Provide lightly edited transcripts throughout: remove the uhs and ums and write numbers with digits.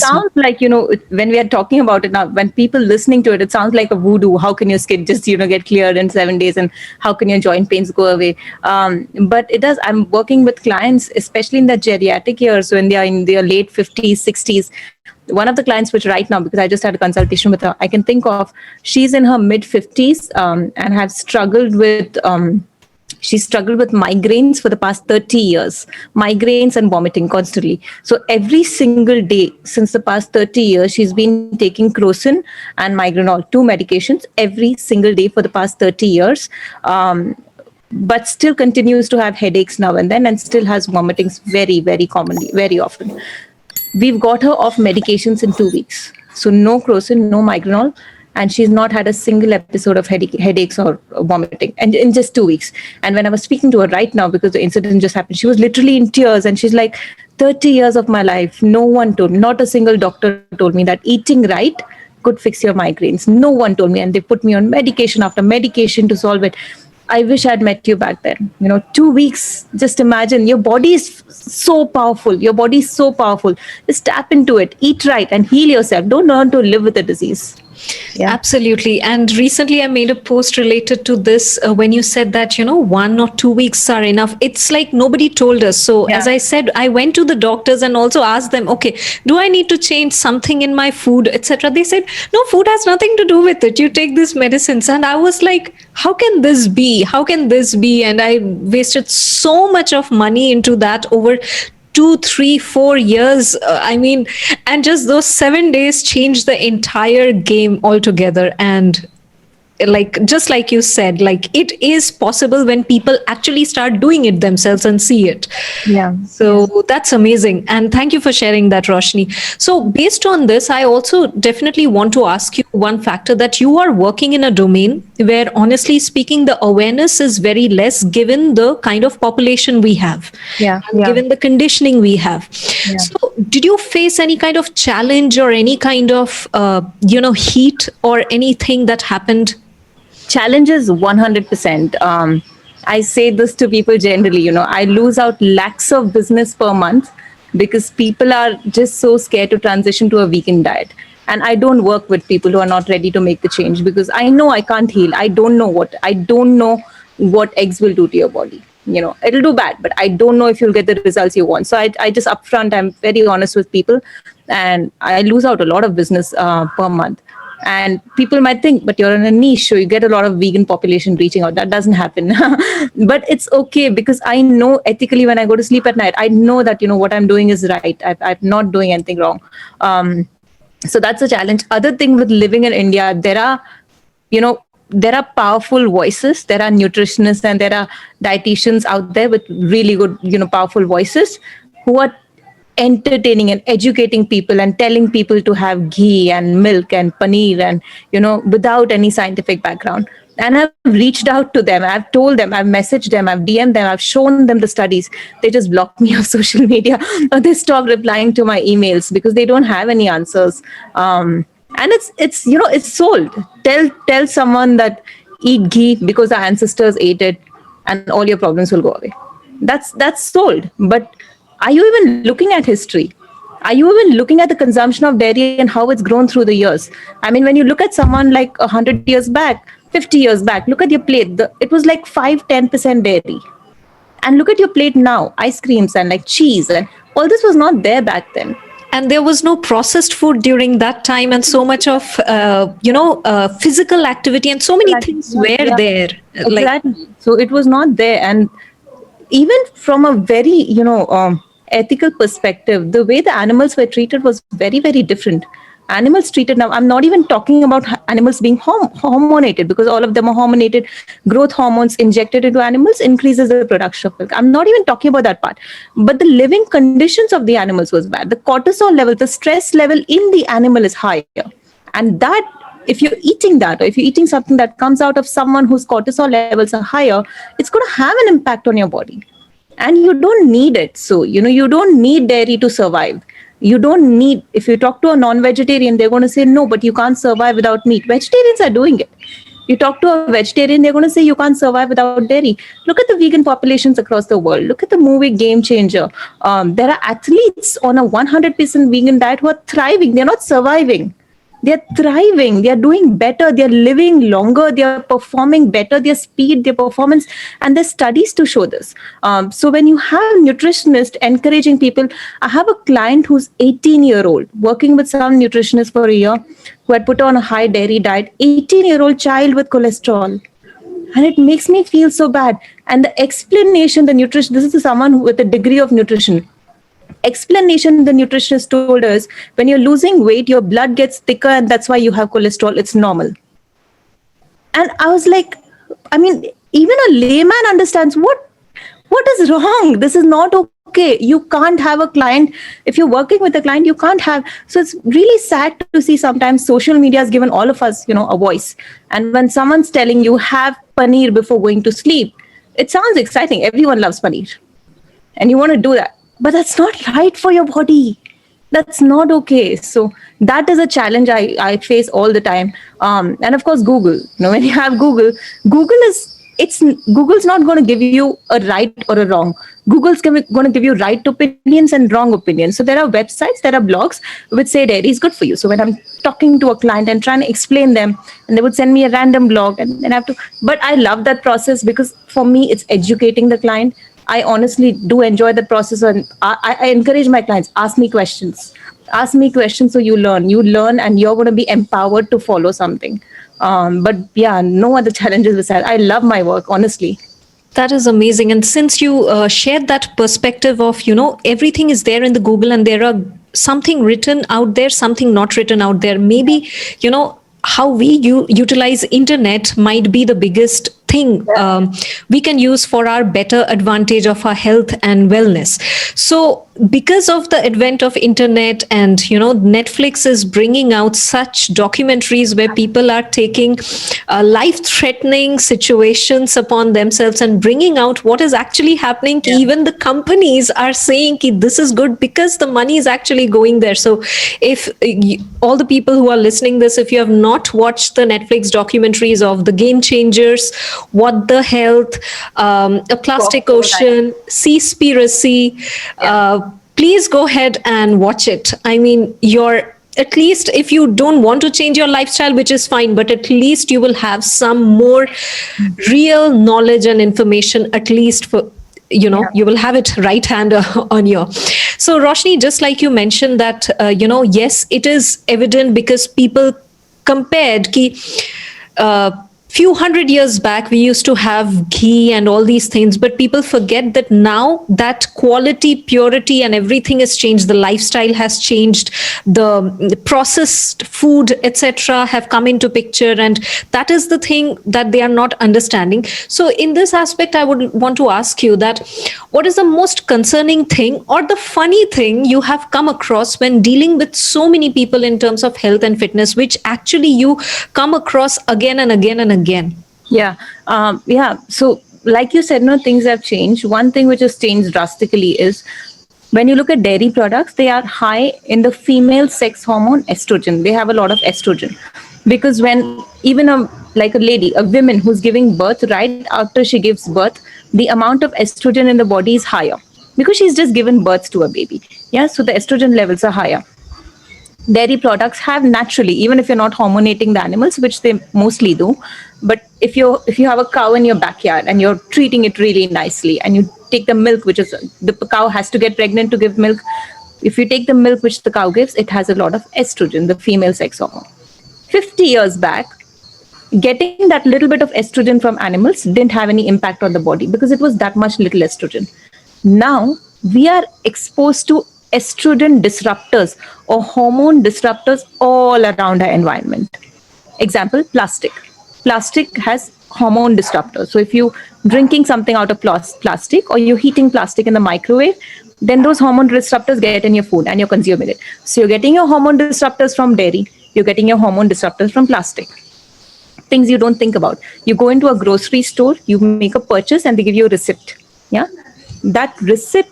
sounds like, when we are talking about it now, when people listening to it, it sounds like a voodoo. How can your skin just, get cleared in 7 days, and how can your joint pains go away? But it does. I'm working with clients, especially in the geriatric years, when they are in their late 50s, 60s. One of the clients, which right now, because I just had a consultation with her, I can think of, she's in her mid 50s, and has struggled with, she struggled with migraines for the past 30 years, migraines and vomiting constantly. So every single day since the past 30 years, she's been taking Crocin and Migranol, two medications, every single day for the past 30 years. But still continues to have headaches now and then, and still has vomitings very, very commonly, very often. We've got her off medications in 2 weeks. So no Crocin, no Migranol, and she's not had a single episode of headaches or vomiting, and in just 2 weeks. And when I was speaking to her right now, because the incident just happened, she was literally in tears, and she's like, 30 years of my life, no one told me, not a single doctor told me that eating right could fix your migraines. No one told me, and they put me on medication after medication to solve it. I wish I'd met you back then. 2 weeks, just imagine, your body is so powerful. Your body is so powerful. Just tap into it, eat right, and heal yourself. Don't learn to live with the disease. Yeah. Absolutely. And recently I made a post related to this when you said that, 1 or 2 weeks are enough. It's like nobody told us. So as I said, I went to the doctors and also asked them, okay, do I need to change something in my food, etc.? They said, no, food has nothing to do with it. You take these medicines. And I was like, how can this be? How can this be? And I wasted so much of money into that over 2, 3, 4 years. And just those 7 days changed the entire game altogether. And just like you said, it is possible when people actually start doing it themselves and see it. Yeah. So that's amazing. And thank you for sharing that, Roshni. So based on this, I also definitely want to ask you one factor, that you are working in a domain where, honestly speaking, the awareness is very less given the kind of population we have. Given the conditioning we have. Yeah. So did you face any kind of challenge or any kind of, heat or anything that happened? Challenges 100%. I say this to people generally, I lose out lakhs of business per month because people are just so scared to transition to a vegan diet. And I don't work with people who are not ready to make the change, because I know I can't heal. I don't know what eggs will do to your body. It'll do bad, but I don't know if you'll get the results you want. So I just upfront, I'm very honest with people, and I lose out a lot of business per month. And people might think, but you're in a niche, so you get a lot of vegan population reaching out. That doesn't happen. But it's okay, because I know ethically, when I go to sleep at night, I know that, what I'm doing is right. I'm not doing anything wrong. So that's a challenge. Other thing with living in India, there are powerful voices. There are nutritionists and there are dietitians out there with really good, powerful voices, who are entertaining and educating people and telling people to have ghee and milk and paneer and, without any scientific background. And I've reached out to them. I've told them, I've messaged them, I've DM'd them, I've shown them the studies. They just block me off social media, or they stop replying to my emails because they don't have any answers. And it's sold. Tell someone that eat ghee because our ancestors ate it and all your problems will go away. That's sold. But are you even looking at history? Are you even looking at the consumption of dairy and how it's grown through the years? When you look at someone like 100 years back, 50 years back, look at your plate. It was like 5-10% dairy. And look at your plate now, ice creams and like cheese, and all this was not there back then. And there was no processed food during that time, and so much of, physical activity and so many things were there. Exactly. So it was not there. And even from a very, ethical perspective, the way the animals were treated was very, very different. Animals treated, now I'm not even talking about animals being hormonated, because all of them are hormonated. Growth hormones injected into animals increases the production of milk. I'm not even talking about that part. But the living conditions of the animals was bad. The cortisol level, the stress level in the animal is higher. And that, if you're eating that, or if you're eating something that comes out of someone whose cortisol levels are higher, it's going to have an impact on your body. And you don't need it. So, you don't need dairy to survive. You don't need, if you talk to a non-vegetarian, they're going to say, no, but you can't survive without meat. Vegetarians are doing it. You talk to a vegetarian, they're going to say you can't survive without dairy. Look at the vegan populations across the world. Look at the movie Game Changer. There are athletes on a 100% vegan diet who are thriving. They're not surviving. They're thriving. They're doing better. They're living longer. They're performing better. Their speed, their performance, and there's studies to show this. So when you have nutritionists encouraging people, I have a client who's 18-year-old working with some nutritionist for a year who had put on a high dairy diet. 18-year-old child with cholesterol. And it makes me feel so bad. And the explanation, the nutrition, this is someone with a degree of nutrition. Explanation the nutritionist told us, when you're losing weight, your blood gets thicker and that's why you have cholesterol. It's normal. And I was like, I mean, even a layman understands what is wrong. This is not okay. You can't have a client. If you're working with a client, you can't have. So it's really sad to see sometimes social media has given all of us, a voice. And when someone's telling you have paneer before going to sleep, it sounds exciting. Everyone loves paneer. And you want to do that. But that's not right for your body. That's not okay. So that is a challenge I face all the time. And of course, Google. When you have Google, Google's not going to give you a right or a wrong. Google's going to give you right opinions and wrong opinions. So there are websites, there are blogs which say dairy is good for you. So when I'm talking to a client and trying to explain them, and they would send me a random blog, and then I have to. But I love that process because for me, it's educating the client. I honestly do enjoy the process, and I encourage my clients, ask me questions so you learn and you're going to be empowered to follow something. But yeah, no other challenges besides. I love my work, honestly. That is amazing. And since you shared that perspective of, everything is there in the Google and there are something written out there, something not written out there, maybe, how we utilize internet might be the biggest thing we can use for our better advantage of our health and wellness. So because of the advent of internet and Netflix is bringing out such documentaries where people are taking life-threatening situations upon themselves and bringing out what is actually happening. Even the companies are saying this is good because the money is actually going there. So if all the people who are listening this, if you have not watched the Netflix documentaries of the Game Changers, What the Health, A Plastic Ocean, Seaspiracy, please go ahead and watch it. I mean, at least if you don't want to change your lifestyle, which is fine, but at least you will have some more real knowledge and information, at least for, you will have it right hand on your. So Roshni, just like you mentioned that, yes, it is evident because people compared few hundred years back, we used to have ghee and all these things, but people forget that now that quality, purity, and everything has changed. The lifestyle has changed. The processed food, etc., have come into picture, and that is the thing that they are not understanding. So, in this aspect, I would want to ask you that what is the most concerning thing or the funny thing you have come across when dealing with so many people in terms of health and fitness, which actually you come across again and again and again? Yeah. So like you said, things have changed. One thing which has changed drastically is when you look at dairy products, they are high in the female sex hormone estrogen. They have a lot of estrogen because when even a woman who's giving birth, right after she gives birth, the amount of estrogen in the body is higher because she's just given birth to a baby. Yeah. So the estrogen levels are higher. Dairy products have naturally, even if you're not hormonating the animals, which they mostly do, but if you have a cow in your backyard and you're treating it really nicely and you take the milk, which is the cow has to get pregnant to give milk. If you take the milk which the cow gives, it has a lot of estrogen, the female sex hormone. 50 years back, getting that little bit of estrogen from animals didn't have any impact on the body because it was that much little estrogen. Now we are exposed to estrogen disruptors or hormone disruptors all around our environment. Example, plastic. Plastic has hormone disruptors. So if you're drinking something out of plastic or you're heating plastic in the microwave, then those hormone disruptors get in your food and you're consuming it. So you're getting your hormone disruptors from dairy, you're getting your hormone disruptors from plastic. Things you don't think about. You go into a grocery store, you make a purchase and they give you a receipt. Yeah. That receipt,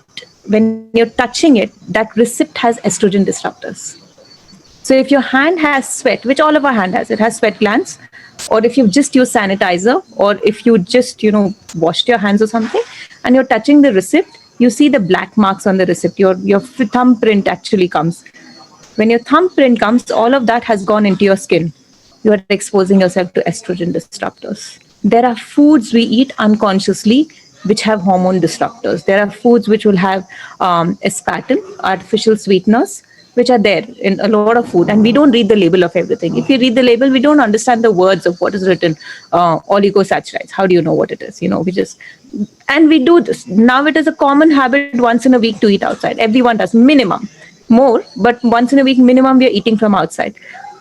when you're touching it, that receipt has estrogen disruptors. So if your hand has sweat, which all of our hand has, it has sweat glands. or if you've just used sanitizer, or if you just, washed your hands or something, and you're touching the receipt, you see the black marks on the receipt. Your thumbprint actually comes. When your thumbprint comes, all of that has gone into your skin. You are exposing yourself to estrogen disruptors. There are foods we eat unconsciously which have hormone disruptors. There are foods which will have aspartame, artificial sweeteners, which are there in a lot of food, and we don't read the label of everything. If you read the label, we don't understand the words of what is written. Oligosaccharides, how do you know what it is? We just, and we do this now. It is a common habit once in a week to eat outside. Everyone does, minimum, more, but once in a week minimum we are eating from outside.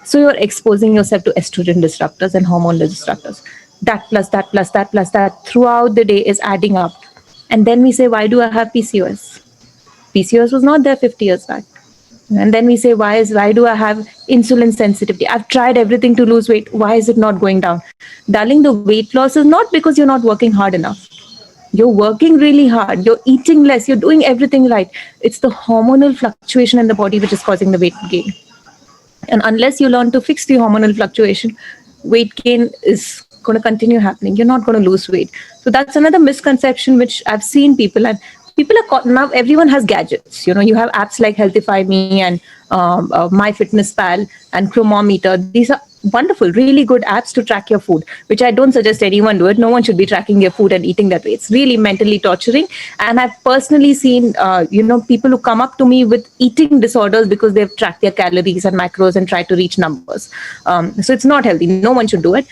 So you're exposing yourself to estrogen disruptors and hormone disruptors. That plus that plus that plus that throughout the day is adding up. And then we say, why do I have PCOS? PCOS was not there 50 years back. And then we say, why do I have insulin sensitivity? I've tried everything to lose weight. Why is it not going down? Darling, the weight loss is not because you're not working hard enough. You're working really hard. You're eating less. You're doing everything right. It's the hormonal fluctuation in the body which is causing the weight gain. And unless you learn to fix the hormonal fluctuation, weight gain is going to continue happening. You're not going to lose weight. So that's another misconception which I've seen people, and people are caught, now everyone has gadgets. You have apps like Healthify Me and MyFitnessPal and Chromometer. These are wonderful, really good apps to track your food, which I don't suggest anyone do it. No one should be tracking their food and eating that way. It's really mentally torturing. And I've personally seen, people who come up to me with eating disorders because they've tracked their calories and macros and tried to reach numbers. So it's not healthy. No one should do it.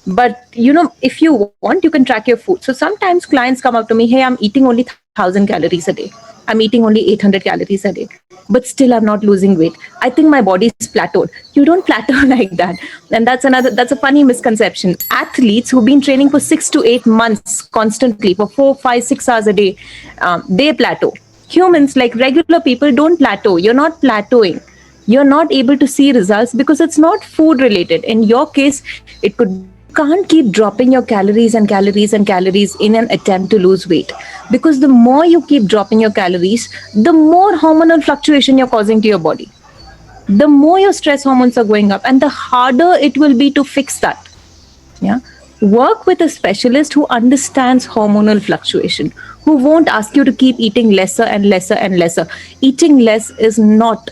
But, if you want, you can track your food. So sometimes clients come up to me, hey, I'm eating only 1,000 calories a day. I'm eating only 800 calories a day, but still I'm not losing weight. I think my body's plateaued. You don't plateau like that. And that's a funny misconception. Athletes who've been training for 6 to 8 months constantly for 4, 5, 6 hours a day, they plateau. Humans, like regular people, don't plateau. You're not plateauing. You're not able to see results because it's not food related. In your case, it could can't keep dropping your calories and calories and calories in an attempt to lose weight, because the more you keep dropping your calories, the more hormonal fluctuation you're causing to your body, the more your stress hormones are going up, and the harder it will be to fix that. Work with a specialist who understands hormonal fluctuation, who won't ask you to keep eating lesser and lesser and lesser. Eating less is not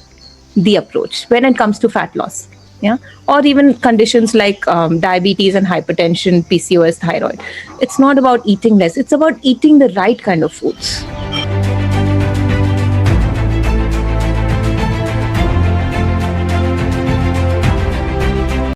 the approach when it comes to fat loss. Or even conditions like diabetes and hypertension, PCOS, thyroid. It's not about eating less. It's about eating the right kind of foods.